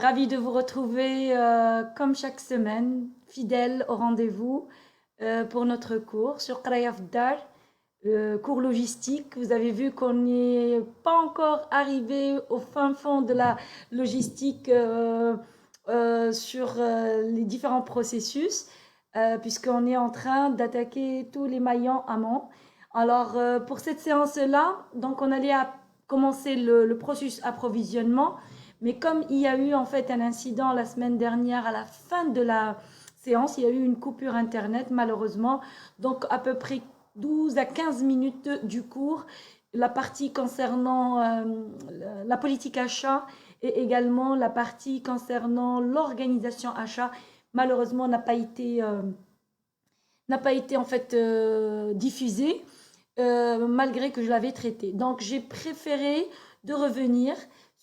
Ravie de vous retrouver comme chaque semaine, fidèle au rendez-vous pour notre cours sur Qraya Fdar, cours logistique. Vous avez vu qu'on n'est pas encore arrivé au fin fond de la logistique sur les différents processus, puisqu'on est en train d'attaquer tous les maillons amont. Alors, pour cette séance-là, donc on allait commencer le processus approvisionnement. Mais comme il y a eu en fait un incident la semaine dernière à la fin de la séance, il y a eu une coupure internet malheureusement. Donc à peu près 12 à 15 minutes du cours, la partie concernant la politique achat et également la partie concernant l'organisation achat, malheureusement n'a pas été en fait diffusée malgré que je l'avais traité. Donc j'ai préféré de revenir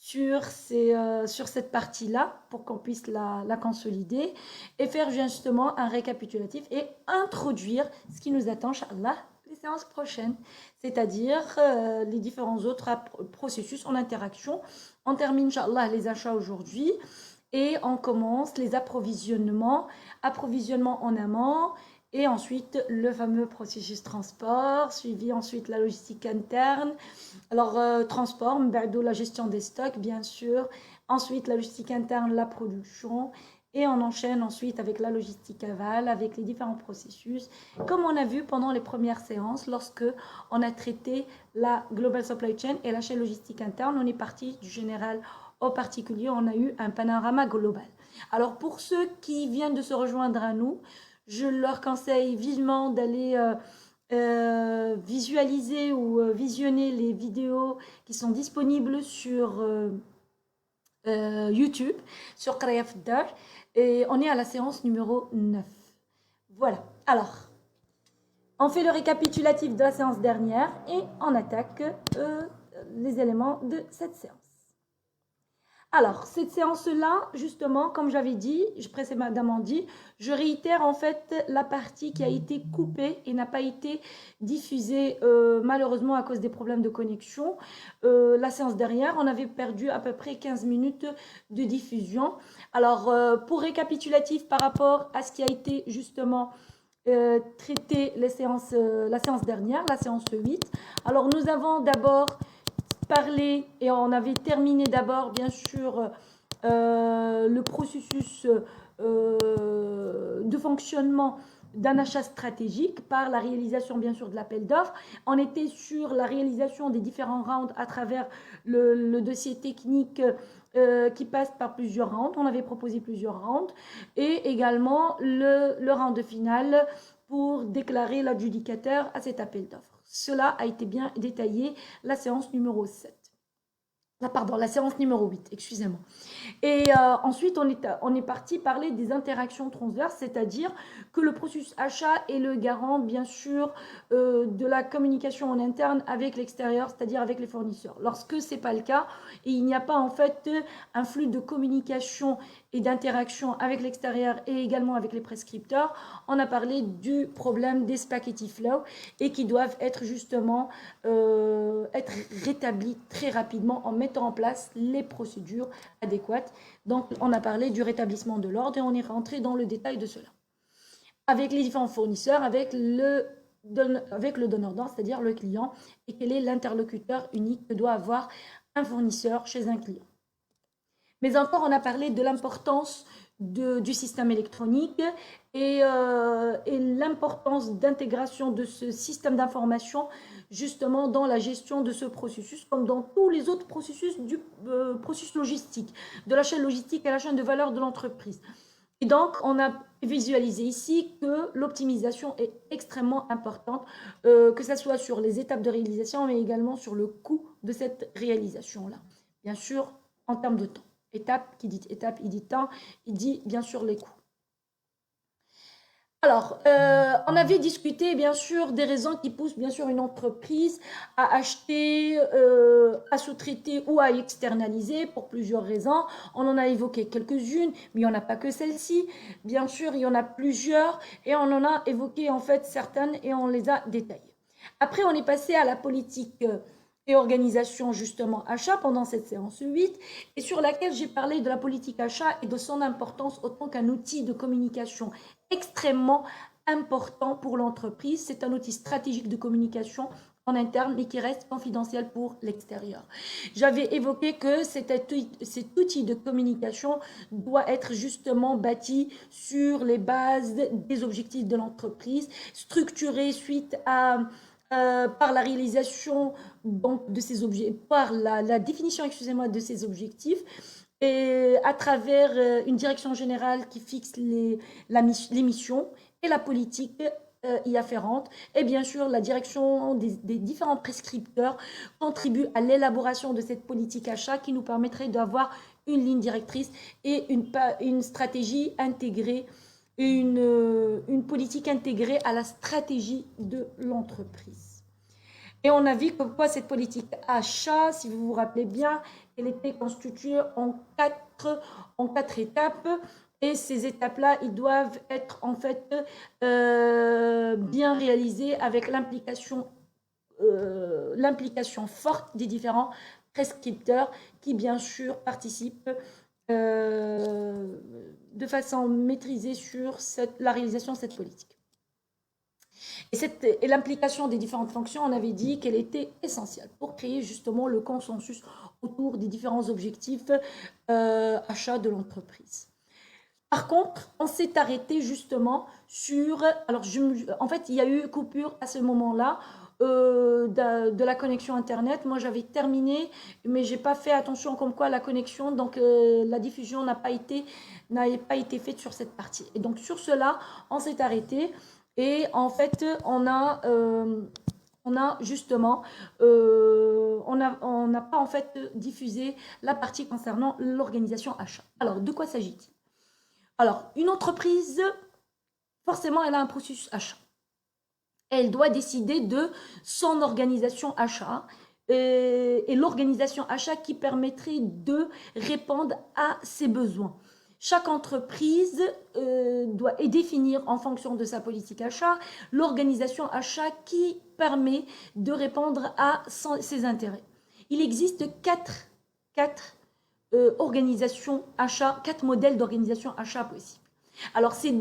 sur cette partie-là pour qu'on puisse la consolider et faire justement un récapitulatif et introduire ce qui nous attend, Inch'Allah, les séances prochaines, c'est-à-dire les différents autres processus en interaction. On termine, Inch'Allah, les achats aujourd'hui et on commence les approvisionnements en amont, et ensuite le fameux processus transport, suivi ensuite la logistique interne. Alors, transport, la gestion des stocks, bien sûr. Ensuite, la logistique interne, la production. Et on enchaîne ensuite avec la logistique aval, avec les différents processus. Comme on a vu pendant les premières séances, lorsque on a traité la Global Supply Chain et la chaîne logistique interne, on est parti du général au particulier, on a eu un panorama global. Alors, pour ceux qui viennent de se rejoindre à nous, je leur conseille vivement d'aller visualiser ou visionner les vidéos qui sont disponibles sur YouTube, sur Qraya Fdar. Et on est à la séance numéro 9. Voilà. Alors, on fait le récapitulatif de la séance dernière et on attaque les éléments de cette séance. Alors, cette séance-là, justement, comme j'avais dit, précédemment dit, je réitère en fait la partie qui a été coupée et n'a pas été diffusée malheureusement à cause des problèmes de connexion. La séance dernière, on avait perdu à peu près 15 minutes de diffusion. Alors, pour récapitulatif par rapport à ce qui a été justement traité la séance dernière, la séance 8. Alors, nous avons d'abord parler et on avait terminé d'abord bien sûr le processus de fonctionnement d'un achat stratégique par la réalisation bien sûr de l'appel d'offres. On était sur la réalisation des différents rounds à travers le dossier technique qui passe par plusieurs rounds. On avait proposé plusieurs rounds et également le round final pour déclarer l'adjudicateur à cet appel d'offres. Cela a été bien détaillé, la séance numéro 7. Pardon, la séance numéro 8, excusez-moi. Et ensuite, on est parti parler des interactions transverses, c'est-à-dire que le processus achat est le garant, bien sûr, de la communication en interne avec l'extérieur, c'est-à-dire avec les fournisseurs. Lorsque ce n'est pas le cas, et il n'y a pas en fait un flux de communication et d'interaction avec l'extérieur et également avec les prescripteurs, on a parlé du problème des spaghetti flow et qui doivent être justement être rétablis très rapidement en mettant en place les procédures adéquates. Donc, on a parlé du rétablissement de l'ordre et on est rentré dans le détail de cela. Avec les différents fournisseurs, avec le donneur d'ordre, c'est-à-dire le client, et quel est l'interlocuteur unique que doit avoir un fournisseur chez un client. Mais encore, on a parlé de l'importance du système électronique et l'importance d'intégration de ce système d'information justement dans la gestion de ce processus, comme dans tous les autres processus du processus logistique, de la chaîne logistique à la chaîne de valeur de l'entreprise. Et donc, on a visualisé ici que l'optimisation est extrêmement importante, que ce soit sur les étapes de réalisation, mais également sur le coût de cette réalisation-là. Bien sûr, en termes de temps. Étape, qui dit étape, il dit temps, il dit bien sûr les coûts. Alors, on avait discuté bien sûr des raisons qui poussent bien sûr une entreprise à acheter, à sous-traiter ou à externaliser pour plusieurs raisons. On en a évoqué quelques-unes, mais il n'y en a pas que celle-ci. Bien sûr, il y en a plusieurs et on en a évoqué en fait certaines et on les a détaillées. Après, on est passé à la politique et organisation justement achat pendant cette séance 8 et sur laquelle j'ai parlé de la politique achat et de son importance autant qu'un outil de communication extrêmement important pour l'entreprise. C'est un outil stratégique de communication en interne mais qui reste confidentiel pour l'extérieur. J'avais évoqué que cet outil de communication doit être justement bâti sur les bases des objectifs de l'entreprise, structuré suite à par la réalisation donc, de ces objets, par la définition, excusez-moi, de ces objectifs et à travers une direction générale qui fixe les missions et la politique y afférente. Et bien sûr, la direction des différents prescripteurs contribue à l'élaboration de cette politique achat qui nous permettrait d'avoir une ligne directrice et une stratégie intégrée, une politique intégrée à la stratégie de l'entreprise. Et on a vu que quoi cette politique achat, si vous vous rappelez bien, elle était constituée en quatre étapes. Et ces étapes-là, ils doivent être en fait bien réalisées avec l'implication forte des différents prescripteurs qui, bien sûr, participent de façon maîtrisée sur la réalisation de cette politique. Et l'implication des différentes fonctions, on avait dit qu'elle était essentielle pour créer justement le consensus autour des différents objectifs achats de l'entreprise. Par contre, on s'est arrêté justement sur... Alors, en fait, il y a eu coupure à ce moment-là de la connexion Internet. Moi, j'avais terminé, mais je n'ai pas fait attention comme quoi la connexion, donc la diffusion n'avait pas été faite sur cette partie. Et donc, sur cela, on s'est arrêté. Et en fait, on a justement, on n'a pas en fait diffusé la partie concernant l'organisation achat. Alors, de quoi s'agit-il? Alors, une entreprise, forcément, elle a un processus achat. Elle doit décider de son organisation achat et l'organisation achat qui permettrait de répondre à ses besoins. Chaque entreprise doit définir en fonction de sa politique achat l'organisation achat qui permet de répondre à ses intérêts. Il existe quatre organisations achat, 4 modèles d'organisation achat possibles. Alors ces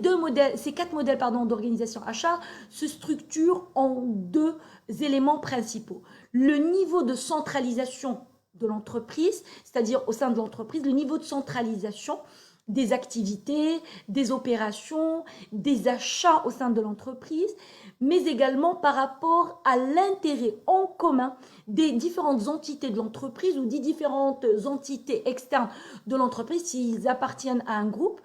quatre modèles d'organisation achat se structurent en 2 éléments principaux. Le niveau de centralisation de l'entreprise, c'est-à-dire au sein de l'entreprise, le niveau de centralisation des activités, des opérations, des achats au sein de l'entreprise, mais également par rapport à l'intérêt en commun des différentes entités de l'entreprise ou des différentes entités externes de l'entreprise s'ils appartiennent à un groupe.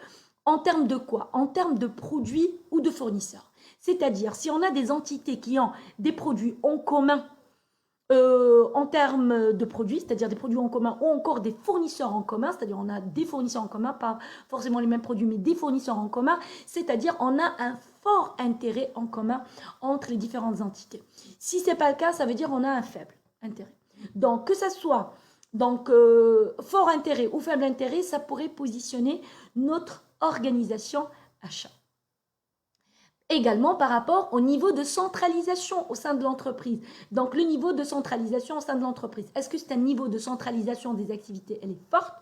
En termes de quoi? En termes de produits ou de fournisseurs. C'est-à-dire, si on a des entités qui ont des produits en commun en termes de produits, c'est-à-dire des produits en commun ou encore des fournisseurs en commun, c'est-à-dire on a des fournisseurs en commun, pas forcément les mêmes produits, mais des fournisseurs en commun, c'est-à-dire on a un fort intérêt en commun entre les différentes entités. Si ce n'est pas le cas, ça veut dire on a un faible intérêt. Donc, que ça soit fort intérêt ou faible intérêt, ça pourrait positionner notre organisation achat. Également par rapport au niveau de centralisation au sein de l'entreprise. Donc, le niveau de centralisation au sein de l'entreprise. Est-ce que c'est un niveau de centralisation des activités, elle est forte,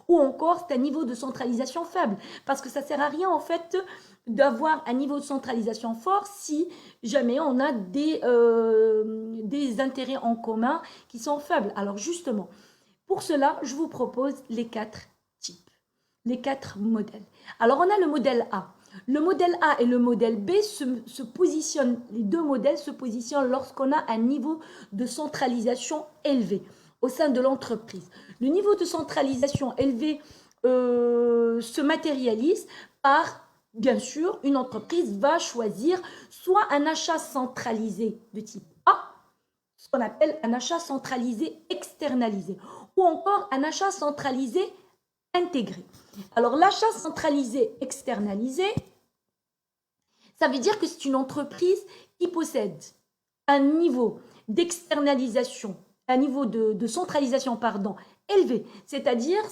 ou encore c'est un niveau de centralisation faible? Parce que ça ne sert à rien, en fait, d'avoir un niveau de centralisation fort si jamais on a des intérêts en commun qui sont faibles. Alors, justement, pour cela, je vous propose les 4 types, les 4 modèles. Alors, on a le modèle A. Le modèle A et le modèle B se positionnent, les 2 modèles se positionnent lorsqu'on a un niveau de centralisation élevé au sein de l'entreprise. Le niveau de centralisation élevé se matérialise par, bien sûr, une entreprise va choisir soit un achat centralisé de type A, ce qu'on appelle un achat centralisé externalisé, ou encore un achat centralisé intégré. Alors, l'achat centralisé externalisé, ça veut dire que c'est une entreprise qui possède un niveau d'externalisation, un niveau de centralisation, élevé. C'est-à-dire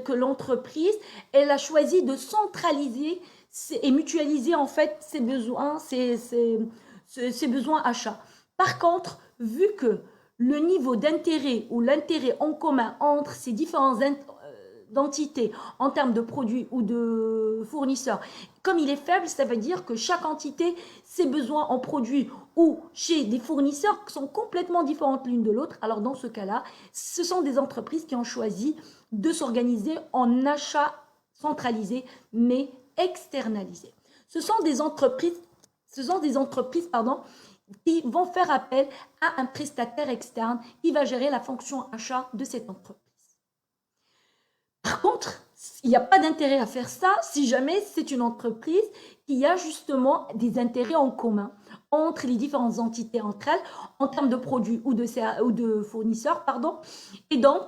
que l'entreprise, elle a choisi de centraliser et mutualiser en fait ses besoins, ses besoins achats. Par contre, vu que le niveau d'intérêt ou l'intérêt en commun entre ces différentes d'entités en termes de produits ou de fournisseurs, comme il est faible, ça veut dire que chaque entité, ses besoins en produits ou chez des fournisseurs sont complètement différentes l'une de l'autre. Alors dans ce cas-là, ce sont des entreprises qui ont choisi de s'organiser en achat centralisé mais externalisé. Ce sont des entreprises qui vont faire appel à un prestataire externe qui va gérer la fonction achat de cette entreprise. Par contre, il n'y a pas d'intérêt à faire ça si jamais c'est une entreprise qui a justement des intérêts en commun entre les différentes entités entre elles en termes de produits ou de fournisseurs, pardon. Et donc,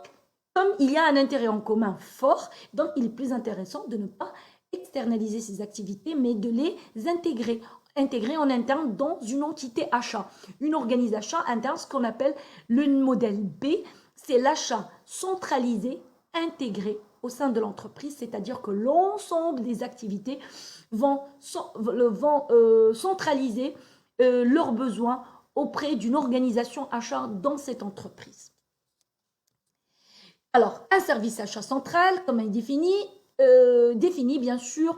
comme il y a un intérêt en commun fort, donc il est plus intéressant de ne pas externaliser ces activités, mais de les intégrer en interne dans une entité achat, une organisation interne, ce qu'on appelle le modèle B, c'est l'achat centralisé, intégré au sein de l'entreprise, c'est-à-dire que l'ensemble des activités vont centraliser leurs besoins auprès d'une organisation achat dans cette entreprise. Alors, un service achat central, comme il définit bien sûr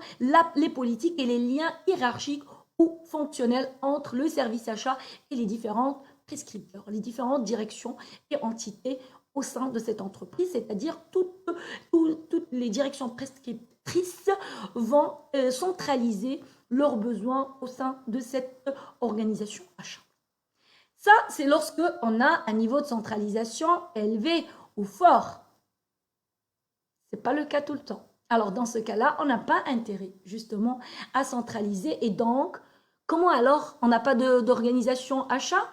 les politiques et les liens hiérarchiques ou fonctionnels entre le service achat et les différents prescripteurs, les différentes directions et entités au sein de cette entreprise, c'est-à-dire toutes les directions prescriptrices vont centraliser leurs besoins au sein de cette organisation achat. Ça, c'est lorsque on a un niveau de centralisation élevé ou fort. Ce n'est pas le cas tout le temps. Alors, dans ce cas-là, on n'a pas intérêt, justement, à centraliser. Et donc, comment alors on n'a pas d'organisation achat?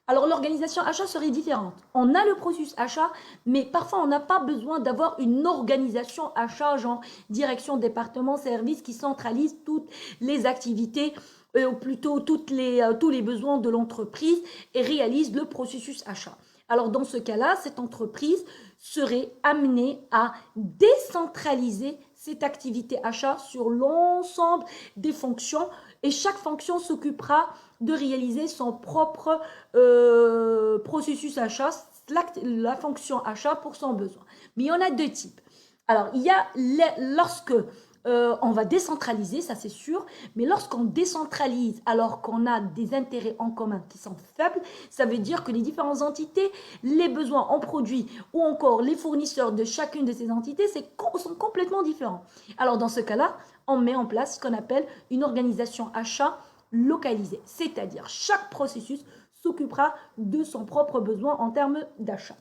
Alors, l'organisation achat serait différente. On a le processus achat, mais parfois, on n'a pas besoin d'avoir une organisation achat, genre direction, département, service, qui centralise toutes les activités, ou plutôt tous les besoins de l'entreprise et réalise le processus achat. Alors, dans ce cas-là, cette entreprise serait amenée à décentraliser cette activité achat sur l'ensemble des fonctions et chaque fonction s'occupera de réaliser son propre processus achat, la fonction achat pour son besoin. Mais il y en a deux types. Alors, il y a lorsque on va décentraliser, ça c'est sûr, mais lorsqu'on décentralise alors qu'on a des intérêts en commun qui sont faibles, ça veut dire que les différentes entités, les besoins en produits ou encore les fournisseurs de chacune de ces entités sont complètement différents. Alors dans ce cas-là, on met en place ce qu'on appelle une organisation achat localisée, c'est-à-dire chaque processus s'occupera de son propre besoin en termes d'achat.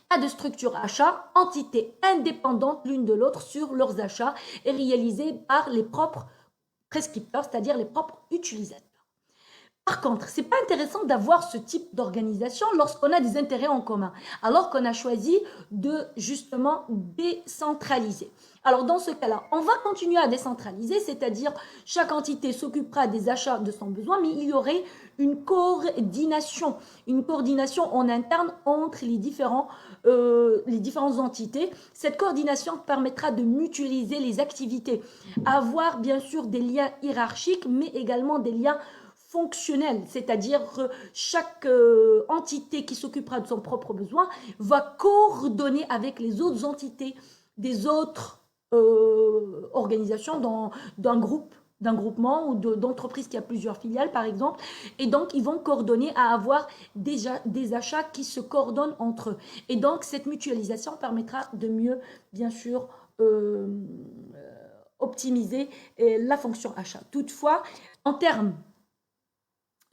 Pas de structure achat, entités indépendantes l'une de l'autre sur leurs achats et réalisées par les propres prescripteurs, c'est-à-dire les propres utilisateurs. Par contre, ce n'est pas intéressant d'avoir ce type d'organisation lorsqu'on a des intérêts en commun, alors qu'on a choisi de justement décentraliser. Alors dans ce cas-là, on va continuer à décentraliser, c'est-à-dire chaque entité s'occupera des achats de son besoin, mais il y aurait une coordination en interne entre les différentes entités. Cette coordination permettra de mutualiser les activités, avoir bien sûr des liens hiérarchiques, mais également des liens fonctionnel, c'est-à-dire chaque entité qui s'occupera de son propre besoin va coordonner avec les autres entités des autres organisations d'un groupement ou d'entreprise qui a plusieurs filiales par exemple, et donc ils vont coordonner à avoir déjà des achats qui se coordonnent entre eux. Et donc cette mutualisation permettra de mieux, bien sûr, optimiser la fonction achat. Toutefois, en termes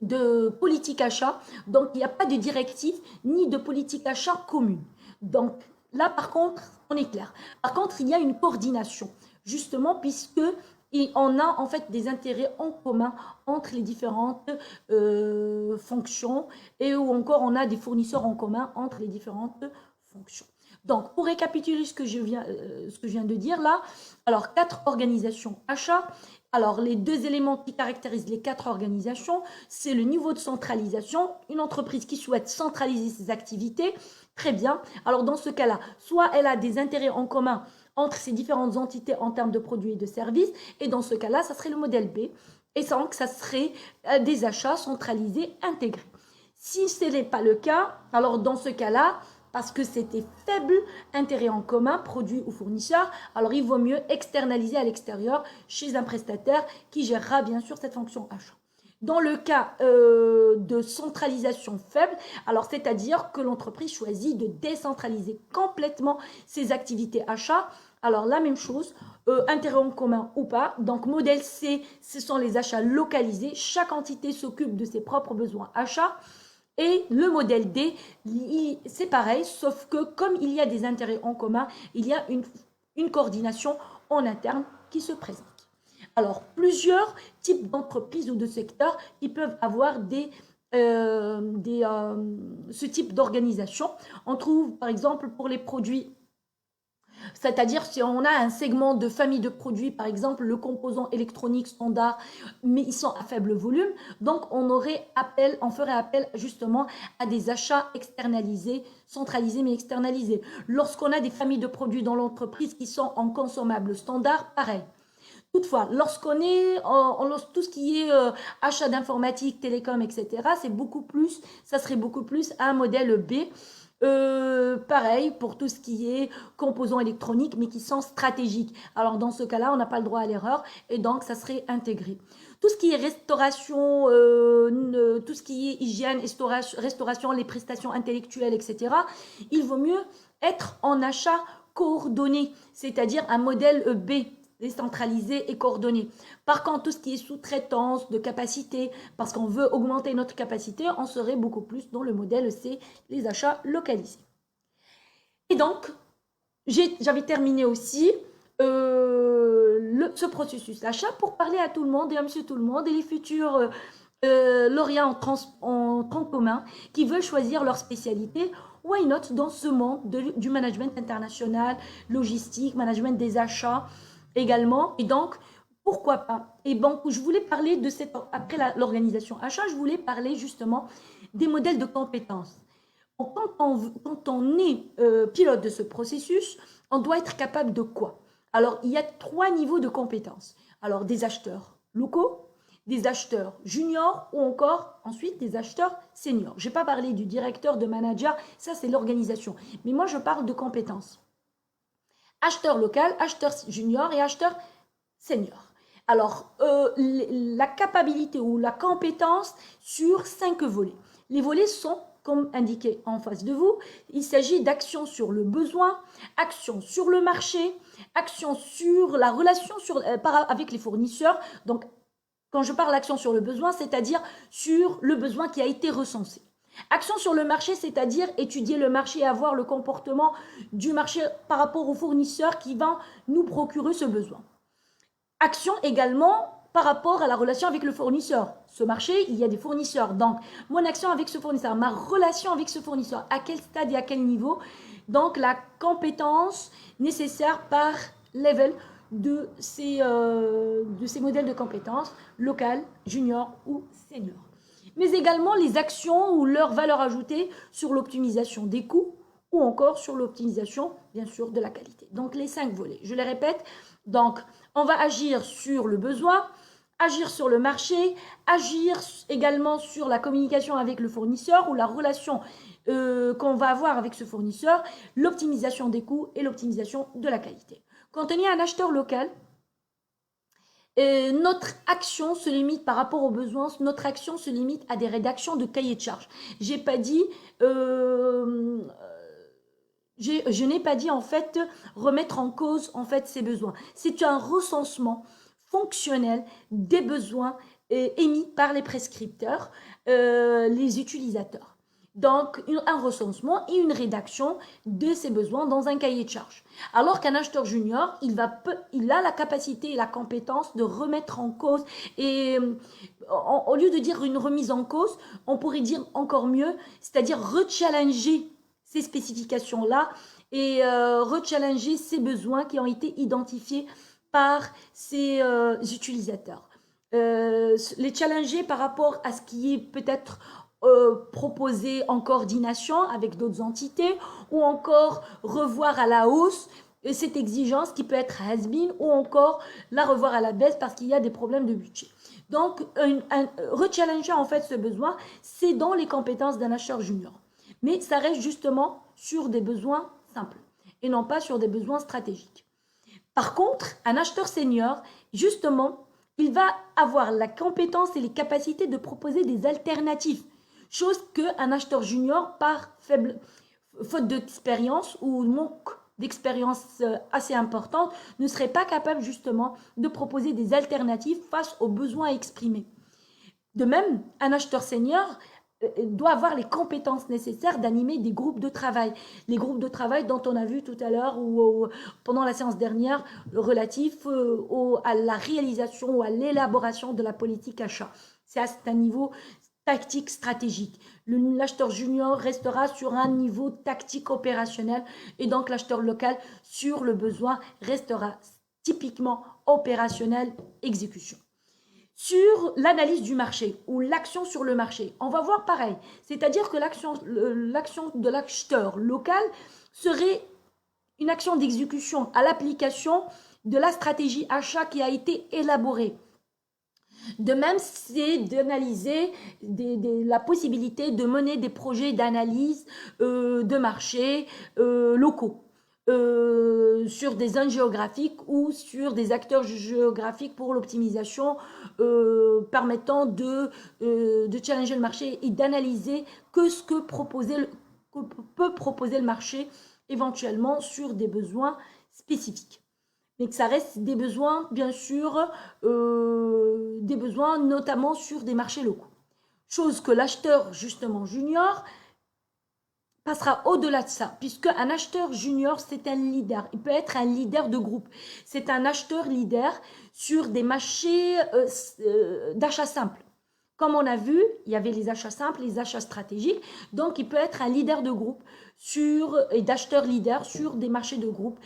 de politique achat, donc il n'y a pas de directive ni de politique achat commune. Donc là, par contre, on est clair. Par contre, il y a une coordination, justement, puisque on a en fait des intérêts en commun entre les différentes fonctions et ou encore on a des fournisseurs en commun entre les différentes fonctions. Donc, pour récapituler ce que je viens de dire là, alors 4 organisations achats. Alors, les 2 éléments qui caractérisent les 4 organisations, c'est le niveau de centralisation. Une entreprise qui souhaite centraliser ses activités, très bien. Alors, dans ce cas-là, soit elle a des intérêts en commun entre ces différentes entités en termes de produits et de services, et dans ce cas-là, ça serait le modèle B, et donc ça serait des achats centralisés intégrés. Si ce n'est pas le cas, alors dans ce cas-là, parce que c'était faible intérêt en commun, produit ou fournisseur, alors il vaut mieux externaliser à l'extérieur chez un prestataire qui gérera bien sûr cette fonction achat. Dans le cas de centralisation faible, alors c'est-à-dire que l'entreprise choisit de décentraliser complètement ses activités achats, alors la même chose, intérêt en commun ou pas. Donc modèle C, ce sont les achats localisés. Chaque entité s'occupe de ses propres besoins achats. Et le modèle D, c'est pareil, sauf que comme il y a des intérêts en commun, il y a une coordination en interne qui se présente. Alors, plusieurs types d'entreprises ou de secteurs qui peuvent avoir ce type d'organisation. On trouve, par exemple, pour les produits, c'est-à-dire si on a un segment de famille de produits, par exemple, le composant électronique standard, mais ils sont à faible volume, donc on ferait appel justement à des achats externalisés, centralisés mais externalisés. Lorsqu'on a des familles de produits dans l'entreprise qui sont en consommables standard, pareil. Toutefois, lorsqu'on est tout ce qui est achat d'informatique, télécom, etc., ça serait beaucoup plus un modèle B. Pareil pour tout ce qui est composants électroniques, mais qui sont stratégiques. Alors dans ce cas-là, on n'a pas le droit à l'erreur et donc ça serait intégré. Tout ce qui est restauration, tout ce qui est hygiène, restauration, les prestations intellectuelles, etc., il vaut mieux être en achat coordonné, c'est-à-dire un modèle B. Décentralisé et coordonné. Par contre, tout ce qui est sous-traitance de capacité, parce qu'on veut augmenter notre capacité, on serait beaucoup plus dans le modèle C, les achats localisés. Et donc, j'avais terminé aussi ce processus d'achat pour parler à tout le monde et à monsieur tout le monde et les futurs lauréats en tronc commun qui veulent choisir leur spécialité. Why not dans ce monde du management international, logistique, management des achats également. Et donc, pourquoi pas? Et donc, je voulais parler de après l'organisation achat, je voulais parler justement des modèles de compétences. Quand on est pilote de ce processus, on doit être capable de quoi? Alors, il y a 3 niveaux de compétences. Alors, des acheteurs locaux, des acheteurs juniors ou encore ensuite des acheteurs seniors. Je n'ai pas parlé du directeur, de manager, ça c'est l'organisation. Mais moi, je parle de compétences. Acheteur local, acheteur junior et acheteur senior. Alors, la capacité ou la compétence sur 5 volets. Les volets sont, comme indiqué en face de vous, il s'agit d'actions sur le besoin, actions sur le marché, actions sur la relation avec les fournisseurs. Donc, quand je parle d'action sur le besoin, c'est-à-dire sur le besoin qui a été recensé. Action sur le marché, c'est-à-dire étudier le marché et avoir le comportement du marché par rapport aux fournisseurs qui vont nous procurer ce besoin. Action également par rapport à la relation avec le fournisseur. Ce marché, il y a des fournisseurs. Donc, mon action avec ce fournisseur, ma relation avec ce fournisseur, à quel stade et à quel niveau. Donc, la compétence nécessaire par level de ces modèles de compétences, local, junior ou senior. Mais également les actions ou leur valeur ajoutée sur l'optimisation des coûts ou encore sur l'optimisation, bien sûr, de la qualité. Donc, les 5 volets. Je les répète. Donc, on va agir sur le besoin, agir sur le marché, agir également sur la communication avec le fournisseur ou la relation qu'on va avoir avec ce fournisseur, l'optimisation des coûts et l'optimisation de la qualité. Quand on est un acheteur local, notre action se limite par rapport aux besoins, notre action se limite à des rédactions de cahiers de charges. Je n'ai pas dit en fait remettre en cause en fait ces besoins. C'est un recensement fonctionnel des besoins émis par les prescripteurs, les utilisateurs. Donc, un recensement et une rédaction de ces besoins dans un cahier de charges. Alors qu'un acheteur junior, il a la capacité et la compétence de remettre en cause et au lieu de dire une remise en cause, on pourrait dire encore mieux, c'est-à-dire rechallenger ces spécifications-là et rechallenger ces besoins qui ont été identifiés par ces utilisateurs. Les challenger par rapport à ce qui est peut-être proposé en coordination avec d'autres entités ou encore revoir à la hausse cette exigence qui peut être has-been ou encore la revoir à la baisse parce qu'il y a des problèmes de budget. Donc, rechallenger en fait ce besoin, c'est dans les compétences d'un acheteur junior. Mais ça reste justement sur des besoins simples et non pas sur des besoins stratégiques. Par contre, un acheteur senior, justement, il va avoir la compétence et les capacités de proposer des alternatives, chose qu'un acheteur junior, par faute d'expérience ou manque d'expérience assez importante, ne serait pas capable justement de proposer des alternatives face aux besoins exprimés. De même, un acheteur senior doit avoir les compétences nécessaires d'animer des groupes de travail. Les groupes de travail dont on a vu tout à l'heure ou pendant la séance dernière relatifs à la réalisation ou à l'élaboration de la politique achat. C'est à un niveau tactique stratégique. L'acheteur junior restera sur un niveau tactique opérationnel et donc l'acheteur local sur le besoin restera typiquement opérationnel exécution. Sur l'analyse du marché ou l'action sur le marché, on va voir pareil. C'est-à-dire que l'action de l'acheteur local serait une action d'exécution à l'application de la stratégie achat qui a été élaborée. De même, c'est d'analyser la possibilité de mener des projets d'analyse de marché locaux. Sur des zones géographiques ou sur des acteurs géographiques pour l'optimisation permettant de challenger le marché et d'analyser ce que peut proposer le marché éventuellement sur des besoins spécifiques. Mais que ça reste des besoins, bien sûr, des besoins notamment sur des marchés locaux. Chose que l'acheteur, justement, junior, passera au-delà de ça, puisque un acheteur junior, c'est un leader. Il peut être un leader de groupe. C'est un acheteur leader sur des marchés d'achat simple. Comme on a vu, il y avait les achats simples, les achats stratégiques. Donc, il peut être un leader de groupe et d'acheteur leader sur des marchés de groupe,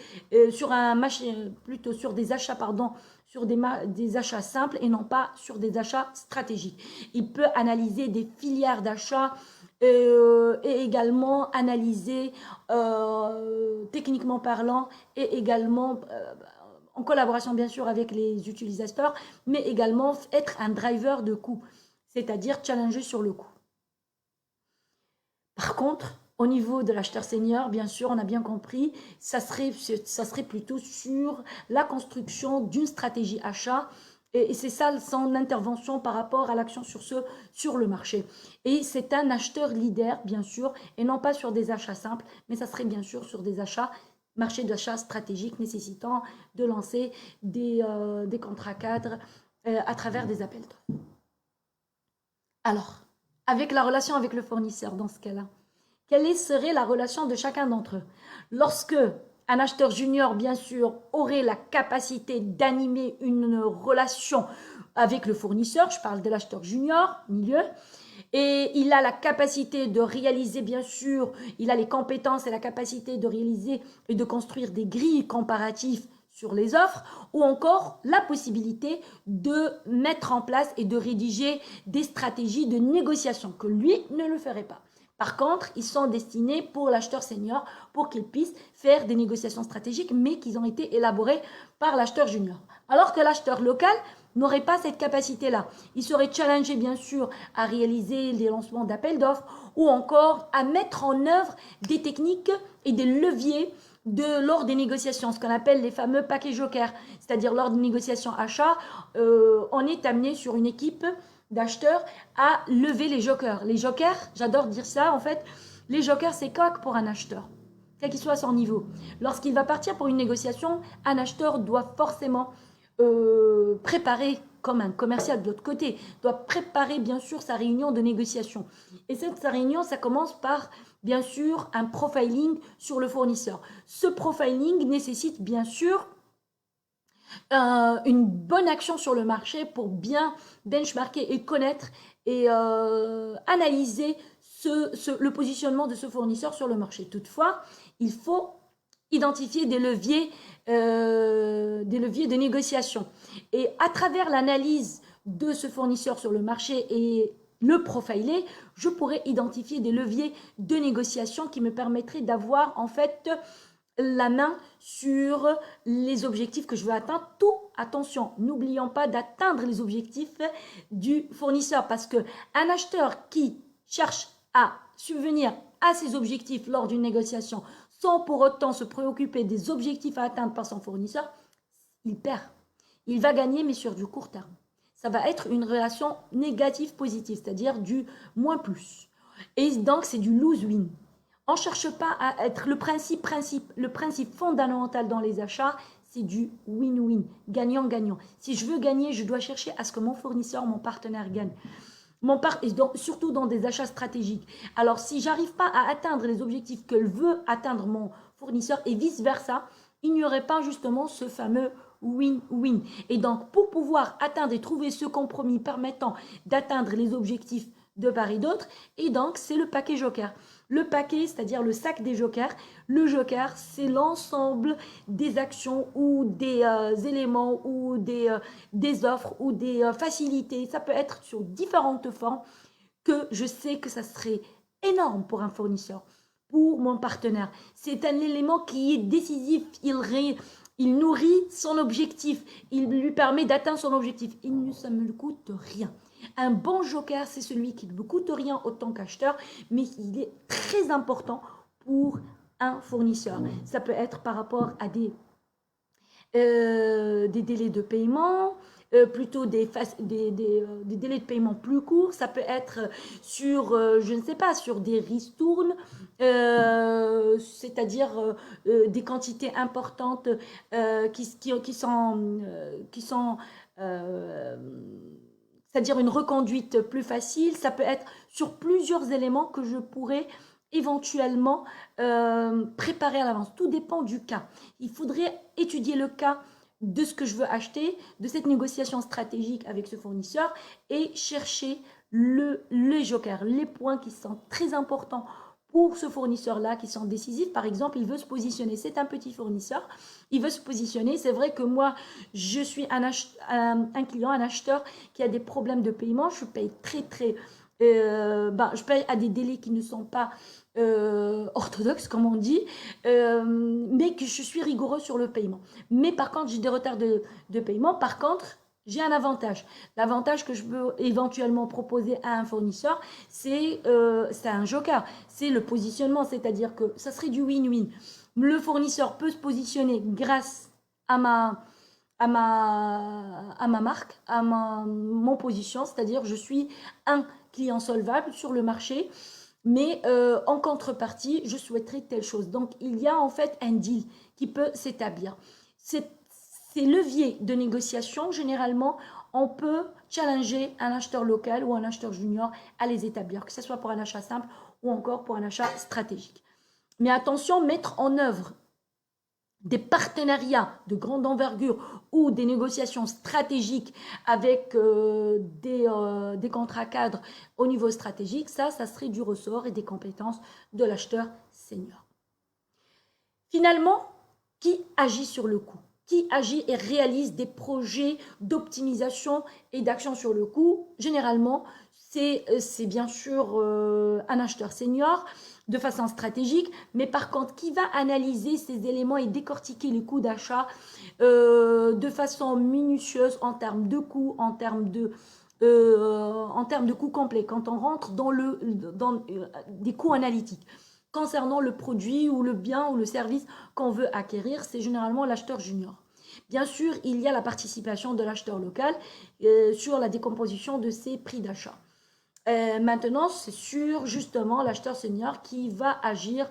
sur des achats, sur des achats simples et non pas sur des achats stratégiques. Il peut analyser des filières d'achat et également analyser, techniquement parlant, et également en collaboration bien sûr avec les utilisateurs, mais également être un driver de coût, c'est-à-dire challenger sur le coût. Par contre, au niveau de l'acheteur senior, bien sûr, on a bien compris, ça serait plutôt sur la construction d'une stratégie achat. Et c'est ça son intervention par rapport à l'action sur le marché. Et c'est un acheteur leader, bien sûr, et non pas sur des achats simples, mais ça serait bien sûr sur des marchés d'achat stratégiques nécessitant de lancer des contrats cadres à travers des appels d'offres. Alors, avec la relation avec le fournisseur dans ce cas-là, quelle serait la relation de chacun d'entre eux? Lorsque un acheteur junior, bien sûr, aurait la capacité d'animer une relation avec le fournisseur, je parle de l'acheteur junior, milieu, et il a la capacité de réaliser, bien sûr, il a les compétences et la capacité de réaliser et de construire des grilles comparatives sur les offres, ou encore la possibilité de mettre en place et de rédiger des stratégies de négociation que lui ne le ferait pas. Par contre, ils sont destinés pour l'acheteur senior, pour qu'il puisse faire des négociations stratégiques, mais qui ont été élaborées par l'acheteur junior. Alors que l'acheteur local n'aurait pas cette capacité-là. Il serait challengé, bien sûr, à réaliser les lancements d'appels d'offres ou encore à mettre en œuvre des techniques et des leviers lors des négociations, ce qu'on appelle les fameux paquets jokers. C'est-à-dire, lors des négociations achats, on est amené sur une équipe d'acheteurs à lever les jokers. Les jokers, j'adore dire ça, en fait, les jokers, c'est quoi pour un acheteur, quel qu'il soit son niveau. Lorsqu'il va partir pour une négociation, un acheteur doit forcément préparer, comme un commercial de l'autre côté, doit préparer bien sûr sa réunion de négociation. Et sa réunion, ça commence par bien sûr un profiling sur le fournisseur. Ce profiling nécessite bien sûr une bonne action sur le marché pour bien benchmarker et connaître et analyser le positionnement de ce fournisseur sur le marché. Toutefois, il faut identifier des leviers de négociation. Et à travers l'analyse de ce fournisseur sur le marché et le profiler, je pourrais identifier des leviers de négociation qui me permettraient d'avoir en fait la main sur les objectifs que je veux atteindre. Tout, attention, n'oublions pas d'atteindre les objectifs du fournisseur parce que un acheteur qui cherche à subvenir à ses objectifs lors d'une négociation sans pour autant se préoccuper des objectifs à atteindre par son fournisseur, il perd. Il va gagner, mais sur du court terme. Ça va être une relation négative-positive, c'est-à-dire du moins plus. Et donc, c'est du lose-win. On ne cherche pas à être le principe fondamental dans les achats, c'est du win-win, gagnant-gagnant. Si je veux gagner, je dois chercher à ce que mon fournisseur, mon partenaire gagne. Et donc, surtout dans des achats stratégiques. Alors, si j'arrive pas à atteindre les objectifs que veut atteindre mon fournisseur et vice-versa, il n'y aurait pas justement ce fameux win-win. Et donc, pour pouvoir atteindre et trouver ce compromis permettant d'atteindre les objectifs de part et d'autre, et donc, c'est le paquet joker. Le paquet, c'est-à-dire le sac des jokers. Le joker, c'est l'ensemble des actions ou des éléments ou des offres ou des facilités. Ça peut être sur différentes formes que je sais que ça serait énorme pour un fournisseur, pour mon partenaire. C'est un élément qui est décisif. Il nourrit son objectif. Il lui permet d'atteindre son objectif. Ça ne me coûte rien. Un bon joker, c'est celui qui ne me coûte rien autant qu'acheteur, mais il est très important pour un fournisseur. Ça peut être par rapport à des délais de paiement, plutôt des délais de paiement plus courts. Ça peut être sur, je ne sais pas, sur des ristournes, c'est-à-dire des quantités importantes qui sont c'est-à-dire une reconduite plus facile. Ça peut être sur plusieurs éléments que je pourrais éventuellement préparer à l'avance. Tout dépend du cas. Il faudrait étudier le cas de ce que je veux acheter, de cette négociation stratégique avec ce fournisseur et chercher les jokers, les points qui sont très importants pour ce fournisseur-là, qui sont décisifs. Par exemple, il veut se positionner, c'est un petit fournisseur, il veut se positionner. C'est vrai que moi, je suis un client, un acheteur qui a des problèmes de paiement. Je paye je paye à des délais qui ne sont pas orthodoxes, comme on dit, mais que je suis rigoureux sur le paiement. Mais par contre, j'ai des retards de paiement. Par contre, j'ai un avantage. L'avantage que je peux éventuellement proposer à un fournisseur, c'est un joker. C'est le positionnement, c'est-à-dire que ça serait du win-win. Le fournisseur peut se positionner grâce à ma marque, mon position, c'est-à-dire je suis un client solvable sur le marché, mais en contrepartie, je souhaiterais telle chose. Donc, il y a en fait un deal qui peut s'établir. Ces leviers de négociation, généralement, on peut challenger un acheteur local ou un acheteur junior à les établir, que ce soit pour un achat simple ou encore pour un achat stratégique. Mais attention, mettre en œuvre des partenariats de grande envergure ou des négociations stratégiques avec des contrats cadres au niveau stratégique, ça serait du ressort et des compétences de l'acheteur senior. Finalement, qui agit sur le coût? Qui agit et réalise des projets d'optimisation et d'action sur le coût? Généralement, c'est bien sûr un acheteur senior de façon stratégique, mais par contre, qui va analyser ces éléments et décortiquer les coûts d'achat de façon minutieuse en termes de coûts, en termes de coûts complets, quand on rentre dans des coûts analytiques. Concernant le produit ou le bien ou le service qu'on veut acquérir, c'est généralement l'acheteur junior. Bien sûr, il y a la participation de l'acheteur local sur la décomposition de ses prix d'achat. Maintenant, c'est sur justement l'acheteur senior qui va agir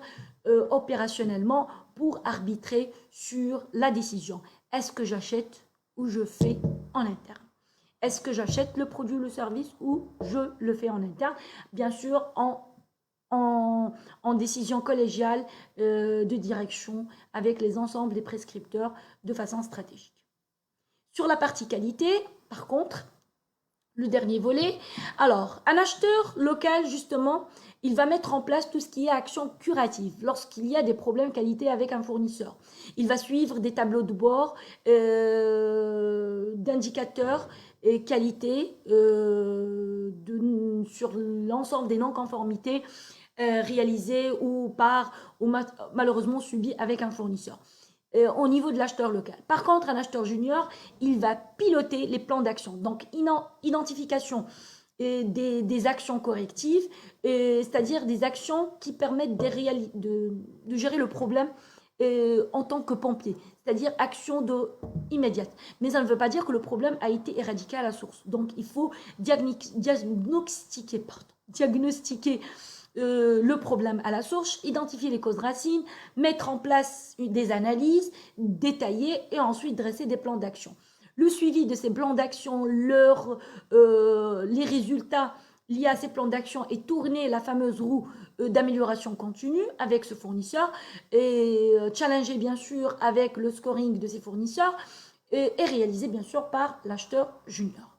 opérationnellement pour arbitrer sur la décision. Est-ce que j'achète ou je fais en interne? Est-ce que j'achète le produit ou le service ou je le fais en interne? Bien sûr, en décision collégiale de direction avec les ensembles des prescripteurs de façon stratégique. Sur la partie qualité, par contre, le dernier volet, alors un acheteur local justement, il va mettre en place tout ce qui est action curative lorsqu'il y a des problèmes qualité avec un fournisseur. Il va suivre des tableaux de bord d'indicateurs et qualité sur l'ensemble des non-conformités réalisé ou malheureusement subi avec un fournisseur au niveau de l'acheteur local. Par contre, un acheteur junior, il va piloter les plans d'action. Donc, identification des actions correctives, c'est-à-dire des actions qui permettent de gérer le problème en tant que pompier, c'est-à-dire action immédiate. Mais ça ne veut pas dire que le problème a été éradiqué à la source. Donc, il faut diagnostiquer le problème à la source, identifier les causes racines, mettre en place des analyses détaillées et ensuite dresser des plans d'action. Le suivi de ces plans d'action, les résultats liés à ces plans d'action et tourner la fameuse roue d'amélioration continue avec ce fournisseur et challenger bien sûr avec le scoring de ces fournisseurs et réalisé bien sûr par l'acheteur junior.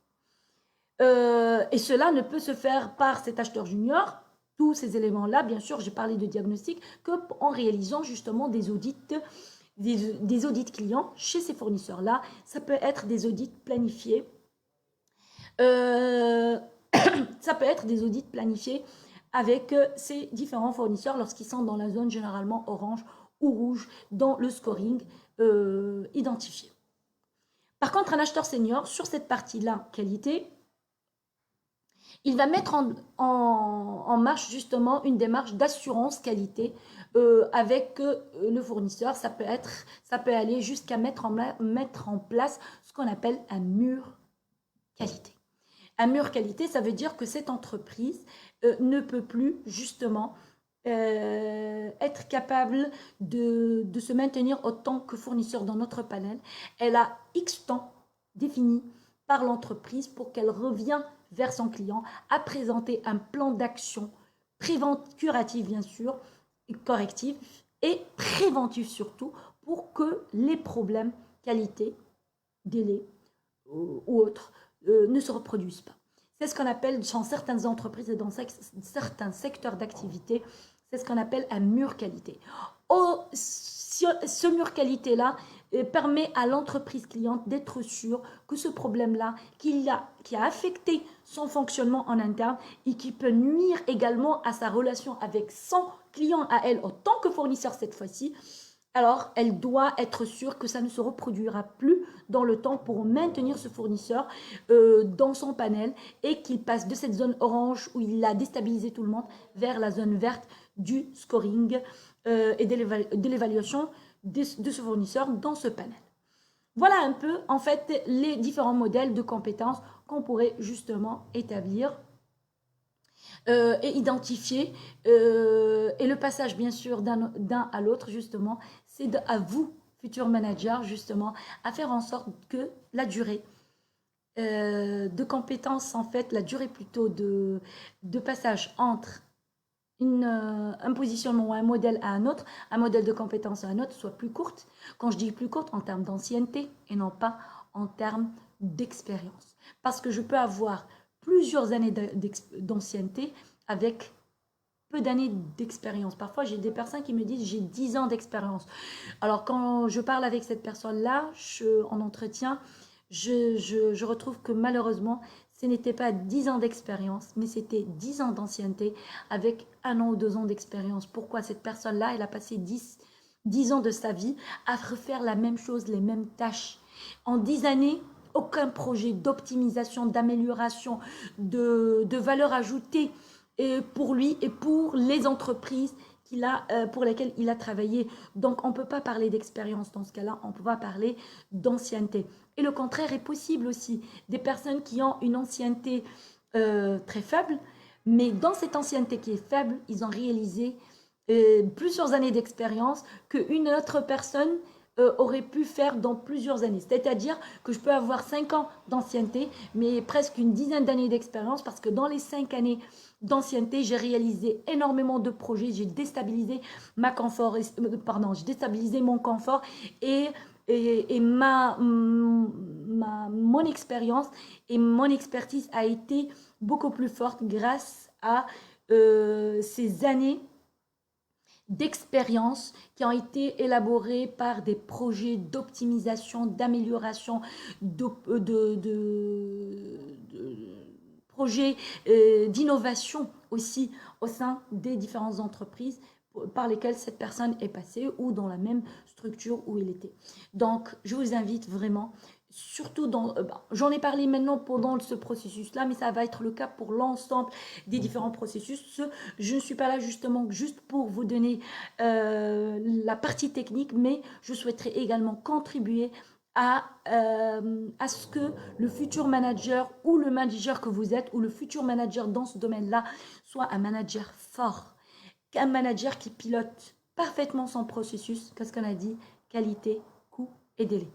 Et cela ne peut se faire par cet acheteur junior, tous ces éléments-là, bien sûr, j'ai parlé de diagnostic, qu'en réalisant justement des audits clients chez ces fournisseurs-là. Ça peut être des audits planifiés. Ça peut être des audits planifiés avec ces différents fournisseurs lorsqu'ils sont dans la zone généralement orange ou rouge dans le scoring identifié. Par contre, un acheteur senior, sur cette partie-là, qualité, il va mettre en marche justement une démarche d'assurance qualité avec le fournisseur. Ça peut aller jusqu'à mettre en place ce qu'on appelle un mur qualité. Un mur qualité, ça veut dire que cette entreprise ne peut plus justement être capable de se maintenir autant que fournisseur dans notre panel. Elle a X temps défini par l'entreprise pour qu'elle revienne vers son client à présenter un plan d'action curatif bien sûr, correctif et préventif surtout pour que les problèmes qualité, délai ou autres ne se reproduisent pas. C'est ce qu'on appelle dans certaines entreprises et dans certains secteurs d'activité, c'est ce qu'on appelle un mur qualité. Ce mur qualité-là permet à l'entreprise cliente d'être sûre que ce problème-là, qui a affecté son fonctionnement en interne et qui peut nuire également à sa relation avec son client à elle en tant que fournisseur cette fois-ci, alors elle doit être sûre que ça ne se reproduira plus dans le temps pour maintenir ce fournisseur dans son panel et qu'il passe de cette zone orange où il a déstabilisé tout le monde vers la zone verte du scoring et de l'évaluation de ce fournisseur dans ce panel. Voilà un peu en fait les différents modèles de compétences qu'on pourrait justement établir et identifier et le passage bien sûr d'un à l'autre justement, c'est à vous futurs managers justement à faire en sorte que la durée de compétences en fait, la durée plutôt de passage entre un positionnement ou un modèle à un autre, un modèle de compétence à un autre soit plus courte. Quand je dis plus courte, en termes d'ancienneté et non pas en termes d'expérience. Parce que je peux avoir plusieurs années d'ancienneté avec peu d'années d'expérience. Parfois, j'ai des personnes qui me disent j'ai 10 ans d'expérience. Alors, quand je parle avec cette personne-là, en entretien, je retrouve que malheureusement, ce n'était pas 10 ans d'expérience, mais c'était 10 ans d'ancienneté avec 1 an ou 2 ans d'expérience. Pourquoi cette personne-là, elle a passé 10 ans de sa vie à refaire la même chose, les mêmes tâches. En 10 années, aucun projet d'optimisation, d'amélioration, de valeur ajoutée pour lui et pour les entreprises pour lesquelles il a travaillé. Donc, on ne peut pas parler d'expérience dans ce cas-là, on peut pas parler d'ancienneté. Et le contraire est possible aussi. Des personnes qui ont une ancienneté très faible, mais dans cette ancienneté qui est faible, ils ont réalisé plusieurs années d'expérience qu'une autre personne aurait pu faire dans plusieurs années. C'est-à-dire que je peux avoir 5 ans d'ancienneté, mais presque une dizaine d'années d'expérience parce que dans les 5 années d'ancienneté, j'ai réalisé énormément de projets, j'ai déstabilisé j'ai déstabilisé mon confort et mon expérience et mon expertise a été beaucoup plus forte grâce à ces années d'expériences qui ont été élaborées par des projets d'optimisation, d'amélioration, projets d'innovation aussi au sein des différentes entreprises par lesquelles cette personne est passée ou dans la même structure où il était. Donc, je vous invite vraiment, surtout dans... j'en ai parlé maintenant pendant ce processus-là, mais ça va être le cas pour l'ensemble des différents processus. Je ne suis pas là justement juste pour vous donner la partie technique, mais je souhaiterais également contribuer à ce que le futur manager ou le manager que vous êtes ou le futur manager dans ce domaine-là soit un manager fort, un manager qui pilote parfaitement son processus, qu'est-ce qu'on a dit, qualité, coût et délai.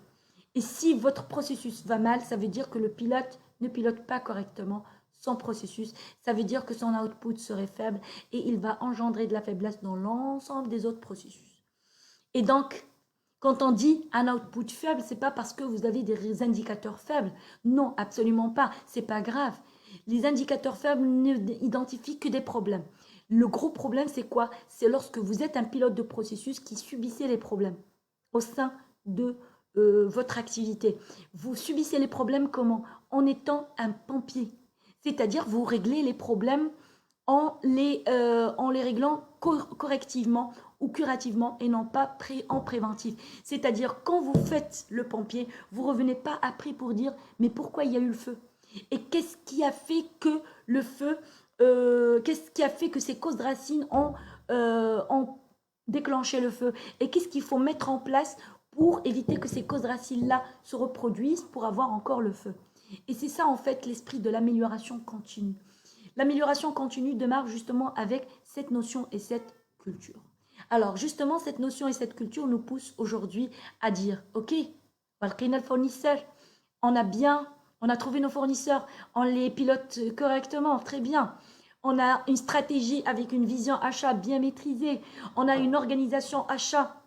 Et si votre processus va mal, ça veut dire que le pilote ne pilote pas correctement son processus, ça veut dire que son output serait faible et il va engendrer de la faiblesse dans l'ensemble des autres processus. Et donc, quand on dit un output faible, c'est pas parce que vous avez des indicateurs faibles. Non, absolument pas. C'est pas grave. Les indicateurs faibles n'identifient que des problèmes. Le gros problème, c'est quoi? C'est lorsque vous êtes un pilote de processus qui subissez les problèmes au sein de votre activité. Vous subissez les problèmes comment? En étant un pompier. C'est-à-dire, vous réglez les problèmes en les réglant correctivement ou curativement et non pas en préventif. C'est-à-dire, quand vous faites le pompier, vous ne revenez pas après pour dire « mais pourquoi il y a eu le feu ?» Et qu'est-ce qui a fait que le feu, qu'est-ce qui a fait que ces causes de racines ont déclenché le feu? Et qu'est-ce qu'il faut mettre en place pour éviter que ces causes de racines-là se reproduisent pour avoir encore le feu? Et c'est ça en fait l'esprit de l'amélioration continue. L'amélioration continue démarre justement avec cette notion et cette culture. Alors justement, cette notion et cette culture nous poussent aujourd'hui à dire, ok, on a trouvé nos fournisseurs, on les pilote correctement, très bien. On a une stratégie avec une vision achat bien maîtrisée. On a une organisation achat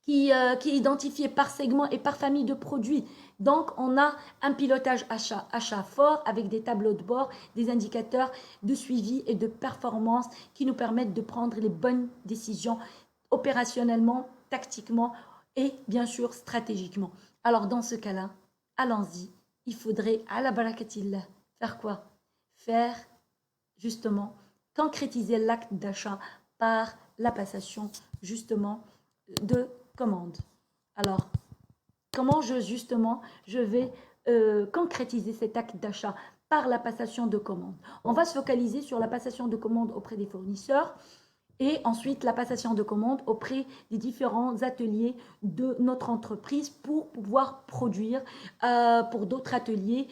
qui est identifiée par segment et par famille de produits. Donc, on a un pilotage achat fort avec des tableaux de bord, des indicateurs de suivi et de performance qui nous permettent de prendre les bonnes décisions opérationnellement, tactiquement et bien sûr stratégiquement. Alors, dans ce cas-là, allons-y. Il faudrait, à la barakatillah, faire quoi? Faire justement concrétiser l'acte d'achat par la passation justement de commande. Alors, comment je vais concrétiser cet acte d'achat par la passation de commande? On va se focaliser sur la passation de commande auprès des fournisseurs et ensuite la passation de commande auprès des différents ateliers de notre entreprise pour pouvoir produire pour d'autres ateliers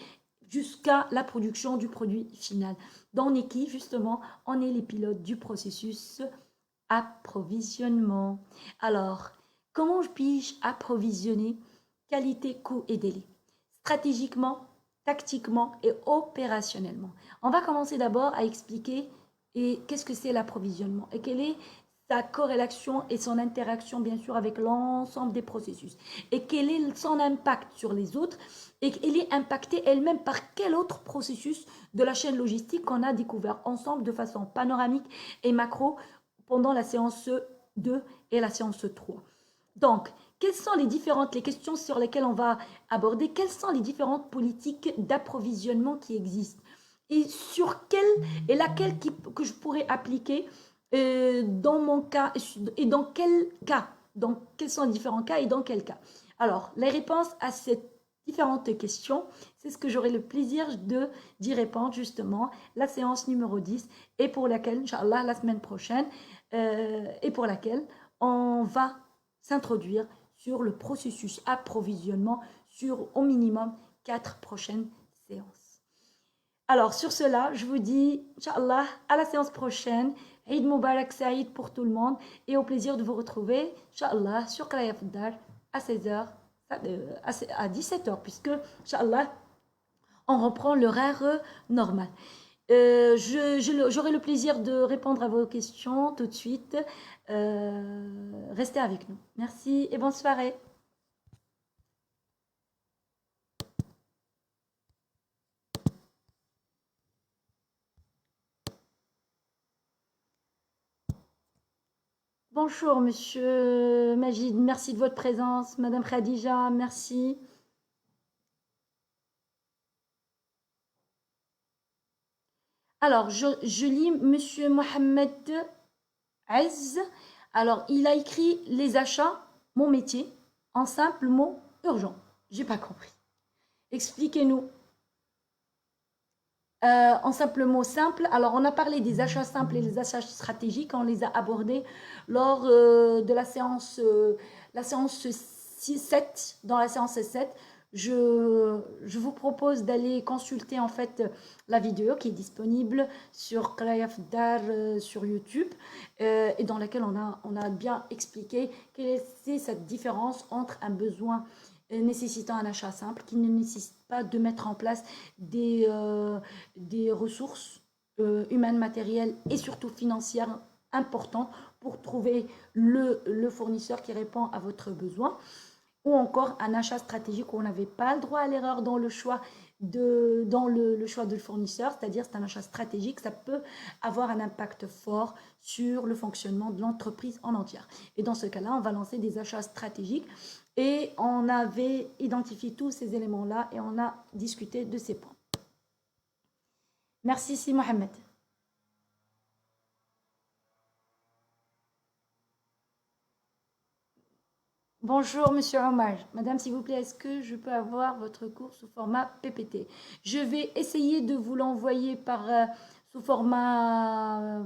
jusqu'à la production du produit final. Dans Neki, justement, on est les pilotes du processus approvisionnement. Alors, comment puis-je approvisionner qualité, coût et délai? Stratégiquement, tactiquement et opérationnellement. On va commencer d'abord à expliquer qu'est-ce que c'est l'approvisionnement et quelle est sa corrélation et son interaction bien sûr avec l'ensemble des processus et quel est son impact sur les autres et elle est impactée elle-même par quel autre processus de la chaîne logistique qu'on a découvert ensemble de façon panoramique et macro pendant la séance 2 et la séance 3. Donc, quelles sont les questions sur lesquelles on va aborder, quelles sont les différentes politiques d'approvisionnement qui existent et sur quelle est laquelle que je pourrais appliquer dans mon cas et dans quel cas, donc quels sont les différents cas et dans quel cas. Alors, les réponses à ces différentes questions, c'est ce que j'aurai le plaisir d'y répondre justement la séance numéro 10 et pour laquelle, Inch'Allah, la semaine prochaine, et pour laquelle on va s'introduire sur le processus approvisionnement sur au minimum 4 prochaines séances. Alors sur cela, je vous dis, Inch'Allah, à la séance prochaine. Eid Mubarak Saïd pour tout le monde et au plaisir de vous retrouver, Inch'Allah, sur Qiraya Fdar à 16h, à 17h, puisque, Inch'Allah, on reprend l'horaire normal. J'aurai le plaisir de répondre à vos questions tout de suite. Restez avec nous. Merci et bonne soirée. Bonjour, monsieur Majid. Merci de votre présence. Madame Khadija, merci. Alors, je lis Monsieur Mohamed Az. Alors, il a écrit les achats, mon métier, en simple mot urgent. J'ai pas compris. Expliquez-nous. En simple mot simple, alors on a parlé des achats simples et les achats stratégiques, on les a abordés lors de la séance 7, dans la séance 7. Je vous propose d'aller consulter en fait la vidéo qui est disponible sur Qraya Fdar sur YouTube et dans laquelle on a bien expliqué quelle est cette différence entre un besoin nécessitant un achat simple qui ne nécessite pas de mettre en place des ressources humaines, matérielles et surtout financières importantes pour trouver le fournisseur qui répond à votre besoin ou encore un achat stratégique où on n'avait pas le droit à l'erreur dans le choix le choix de fournisseur, c'est-à-dire c'est un achat stratégique, ça peut avoir un impact fort sur le fonctionnement de l'entreprise en entière. Et dans ce cas-là, on va lancer des achats stratégiques et on avait identifié tous ces éléments-là et on a discuté de ces points. Merci, Si Mohamed. Bonjour, monsieur Omar. Madame, s'il vous plaît, est-ce que je peux avoir votre cours sous format PPT? Je vais essayer de vous l'envoyer sous format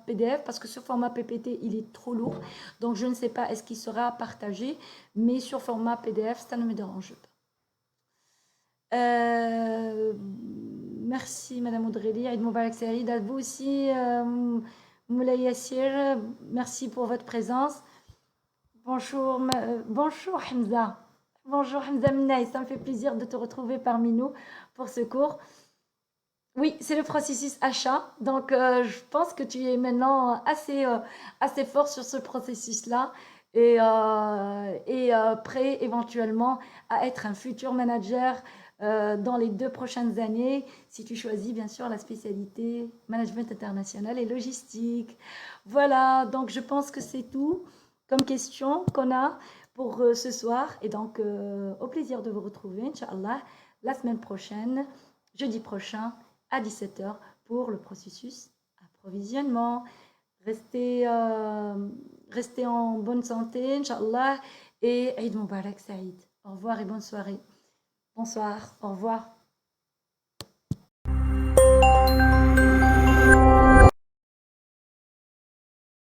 PDF parce que ce format PPT, il est trop lourd. Donc, je ne sais pas est-ce qu'il sera partagé, mais sur format PDF, ça ne me dérange pas. Merci, Madame Audrey. Aïd Moubarak Saïd. À vous aussi, Moulay Yassir. Merci pour votre présence. Bonjour, bonjour Hamza. Bonjour Hamza Minaï, ça me fait plaisir de te retrouver parmi nous pour ce cours. Oui, c'est le processus achat. Donc, je pense que tu es maintenant assez fort sur ce processus-là et prêt éventuellement à être un futur manager dans les 2 prochaines années, si tu choisis bien sûr la spécialité management international et logistique. Voilà, donc je pense que c'est tout comme question qu'on a pour ce soir. Et donc, au plaisir de vous retrouver, Inch'Allah, la semaine prochaine, jeudi prochain, à 17h, pour le processus approvisionnement. Restez en bonne santé, Inch'Allah, et Eid Mubarak Saïd. Au revoir et bonne soirée. Bonsoir, au revoir.